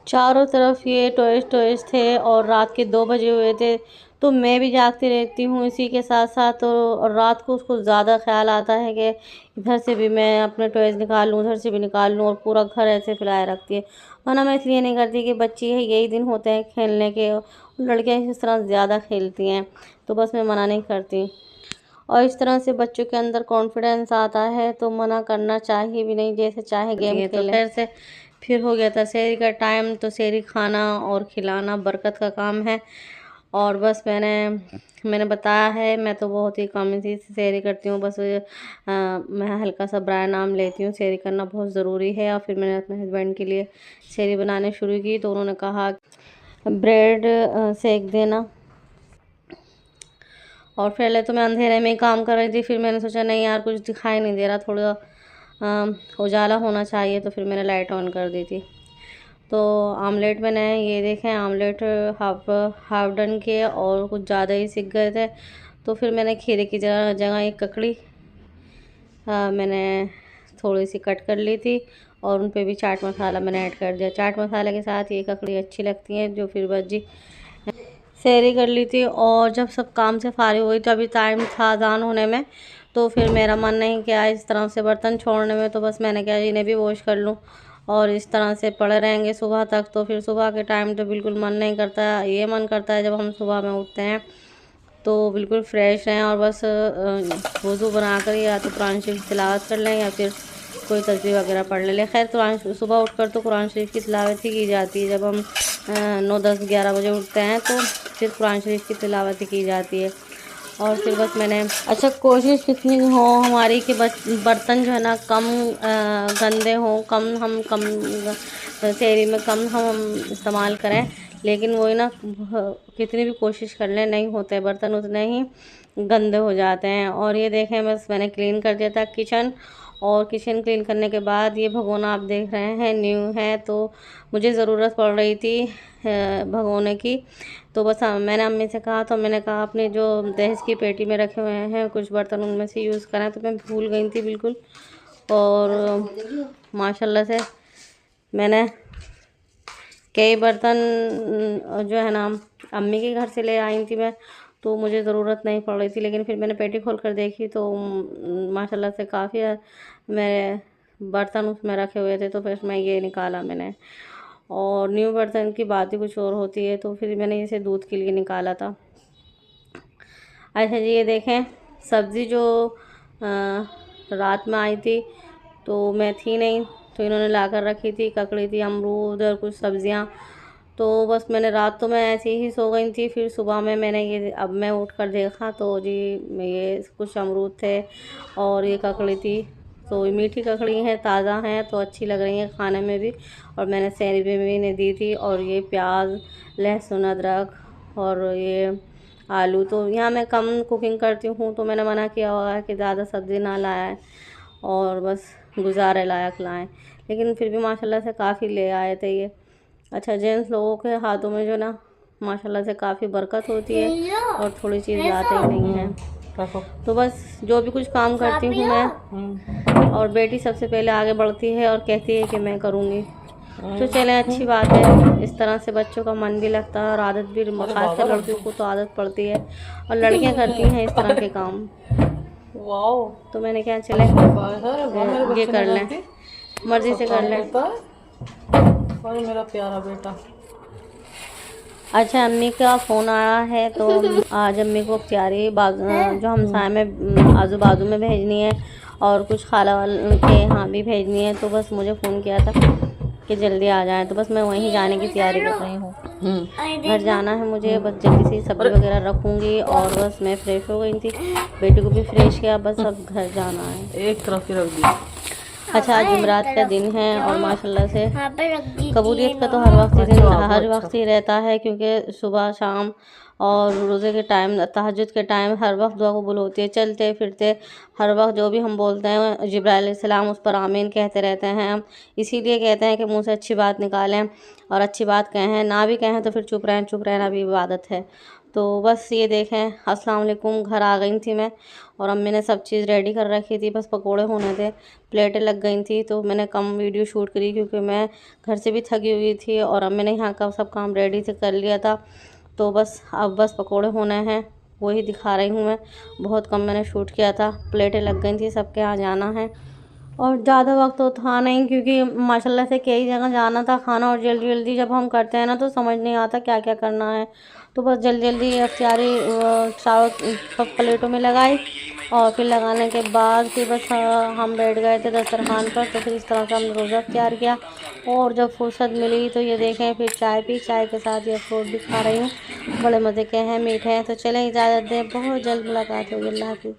चारों तरफ ये टॉयज़ टॉयज़ थे और रात के 2 बजे हुए थे, तो मैं भी जागती रहती हूँ इसी के साथ-साथ। तो और रात को उसको ज़्यादा ख़्याल आता है कि इधर से भी मैं अपने टॉयज़ निकाल लूँ, उधर से भी निकाल लूँ, और पूरा घर ऐसे फैलाए रखती है। वरना मैं इसलिए नहीं करती कि बच्ची है, यही दिन होते हैं खेलने के, लड़कियाँ इस तरह ज़्यादा खेलती हैं, तो बस मैं मना नहीं करती। और इस तरह से बच्चों के अंदर कॉन्फिडेंस आता है, तो मना करना चाहिए भी नहीं, जैसे चाहे गेम खेलें। तो खैर से फिर हो गया था सेहरी का टाइम, तो सेहरी खाना और खिलाना बरकत का काम है। और बस मैंने बताया है, मैं तो बहुत ही कम ही सेहरी करती हूँ, बस मैं हल्का सा नाम लेती हूँ। सेहरी करना बहुत ज़रूरी है। और फिर मैंने अपने हस्बैंड के लिए सेहरी बनाने शुरू की, तो उन्होंने कहा ब्रेड सेक देना। और पहले तो मैं अंधेरे में ही काम कर रही थी, फिर मैंने सोचा नहीं यार कुछ दिखाई नहीं दे रहा, थोड़ा उजाला होना चाहिए, तो फिर मैंने लाइट ऑन कर दी थी। तो आमलेट मैंने ये देखें आमलेट हाफ हाफ डन किए और कुछ ज़्यादा ही सिक गए थे, तो फिर मैंने खीरे की जगह जगह एक ककड़ी मैंने थोड़ी सी कट कर ली थी, और उन पे भी चाट मसाला मैंने ऐड कर दिया। चाट मसाले के साथ ये ककड़ी अच्छी लगती हैं, जो फिर बज्जी सेहरी कर ली थी। और जब सब काम से फारिग हुई, तो अभी टाइम था अज़ान होने में, तो फिर मेरा मन नहीं किया इस तरह से बर्तन छोड़ने में, तो बस मैंने कहा इन्हें भी वॉश कर लूँ, और इस तरह से पड़े रहेंगे सुबह तक, तो फिर सुबह के टाइम तो बिल्कुल मन नहीं करता। ये मन करता है जब हम सुबह में उठते हैं तो बिल्कुल फ्रेश रहें, और बस वज़ू बना कर या तो कुरान शरीफ की तिलावत कर लें, या फिर कोई तस्बीह वगैरह पढ़ लें। खैर कुरान सुबह उठकर तो कुरान शरीफ की तिलावत ही की जाती है। जब हम 9, 10, 11 बजे उठते हैं तो फिर कुरान शरीफ की तिलावत ही की जाती है। और फिर बस मैंने कोशिश कितनी हो हमारी कि बर्तन जो है ना कम गंदे हों, कम सेहरी में कम हम इस्तेमाल करें, लेकिन वही ना कितनी भी कोशिश कर लें नहीं होते, बर्तन उतने ही गंदे हो जाते हैं। और ये देखें बस मैंने क्लीन कर दिया था किचन, और किचन क्लीन करने के बाद ये भगोना आप देख रहे हैं न्यू है, तो मुझे ज़रूरत पड़ रही थी भगोने की। तो बस मैंने अम्मी से कहा, तो मैंने कहा अपने जो दहेज की पेटी में रखे हुए हैं कुछ बर्तन उनमें से यूज़ करें, तो मैं भूल गई थी बिल्कुल। और माशाल्लाह से मैंने कई बर्तन जो है ना अम्मी के घर से ले आई थी मैं, तो मुझे ज़रूरत नहीं पड़ रही थी, लेकिन फिर मैंने पेटी खोल कर देखी तो माशाल्लाह से काफ़ी मेरे बर्तन उसमें रखे हुए थे, तो फिर मैं ये निकाला मैंने। और न्यू बर्तन की बात ही कुछ और होती है, तो फिर मैंने इसे दूध के लिए निकाला था। अच्छा जी, ये देखें सब्ज़ी जो रात में आई थी, तो मैं थी नहीं, तो इन्होंने ला कर रखी थी, ककड़ी थी, अमरूद और कुछ सब्ज़ियाँ। तो बस मैंने रात तो मैं ऐसे ही सो गई थी, फिर सुबह में मैंने ये अब मैं उठ कर देखा तो जी ये कुछ अमरूद थे और ये ककड़ी थी। तो ये मीठी ककड़ी हैं, ताज़ा हैं, तो अच्छी लग रही हैं खाने में भी, और मैंने सेहरी में भी इन्हें दी थी। और ये प्याज, लहसुन, अदरक और ये आलू, तो यहाँ मैं कम कुकिंग करती हूँ, तो मैंने मना किया हुआ है कि ज़्यादा सब्ज़ी ना लाएं, और बस गुजारे लायक लाएं, लेकिन फिर भी माशाल्लाह से काफ़ी ले आए थे ये। अच्छा, जेंट्स लोगों के हाथों में जो ना माशाल्लाह से काफ़ी बरकत होती है, और थोड़ी चीज़ लाते ही नहीं हैं। तो बस जो भी कुछ काम करती हूँ मैं, और बेटी सबसे पहले आगे बढ़ती है और कहती है कि मैं करूँगी, तो चलें अच्छी बात है। इस तरह से बच्चों का मन भी लगता है, और आदत भी, खासकर लड़कियों को तो आदत पड़ती है, और लड़कियाँ करती हैं इस तरह के काम। तो मैंने क्या चले ये कर लें, मर्ज़ी से कर लें। मेरा प्यारा बेटा। अच्छा, अम्मी का फ़ोन आया है, तो आज अम्मी को प्यारी जो हमसाय में आजू बाजू में भेजनी है, और कुछ खाला के यहाँ भी भेजनी है, तो बस मुझे फ़ोन किया था कि जल्दी आ जाए, तो बस मैं वहीं जाने की तैयारी कर रही हूँ। घर जाना है मुझे, बस जल्दी से सब्ज़ी वगैरह रखूँगी, और बस मैं फ़्रेश हो गई थी, बेटी को भी फ्रेश किया, बस अब घर जाना है। एक तरफ ही रख दी। अच्छा, आज जुमरात का दिन है, और माशाल्लाह से कबूलियत का तो हर वक्त ही रहता है, क्योंकि सुबह शाम और रोज़े के टाइम, तहज्जुद के टाइम हर वक्त दुआ कबूल होती है। चलते फिरते हर वक्त जो भी हम बोलते हैं जिब्राइल अलैहिस्सलाम उस पर आमीन कहते रहते हैं। हम इसीलिए कहते हैं कि मुँह से अच्छी बात निकालें और अच्छी बात कहें, ना भी कहें तो फिर चुप रहना भी इबादत है। तो बस ये देखें, अस्सलाम वालेकुम, घर आ गई थी मैं और अम्मी ने सब चीज़ रेडी कर रखी थी, बस पकोड़े होने थे, प्लेटें लग गई थी। तो मैंने कम वीडियो शूट करी क्योंकि मैं घर से भी थकी हुई थी और अम्मी ने यहाँ का सब काम रेडी से कर लिया था। तो बस अब बस पकोड़े होने हैं, वही दिखा रही हूँ मैं। बहुत कम मैंने शूट किया था, प्लेटें लग गई थी, सबके यहाँ जाना है और ज़्यादा वक्त तो था नहीं क्योंकि माशाल्लाह से कई जगह जाना था खाना, और जल्दी जल्दी जब हम करते हैं ना तो समझ नहीं आता क्या क्या करना है। तो बस जल्दी जल्दी अख्तियारी चारों प्लेटों में लगाई और फिर लगाने के बाद फिर बस हम बैठ गए थे दस्तरखान पर। तो फिर इस तरह से हमने रोज़ा अख्तियार किया और जब फुर्सत मिली तो ये देखें फिर चाय पी, चाय के साथ ये फ्रूट भी खा रही हूँ, बड़े मज़े के हैं, मीठे हैं। तो चलें इजाज़त दें, बहुत जल्द मुलाकात होगी। अल्लाह हाफ़िज़।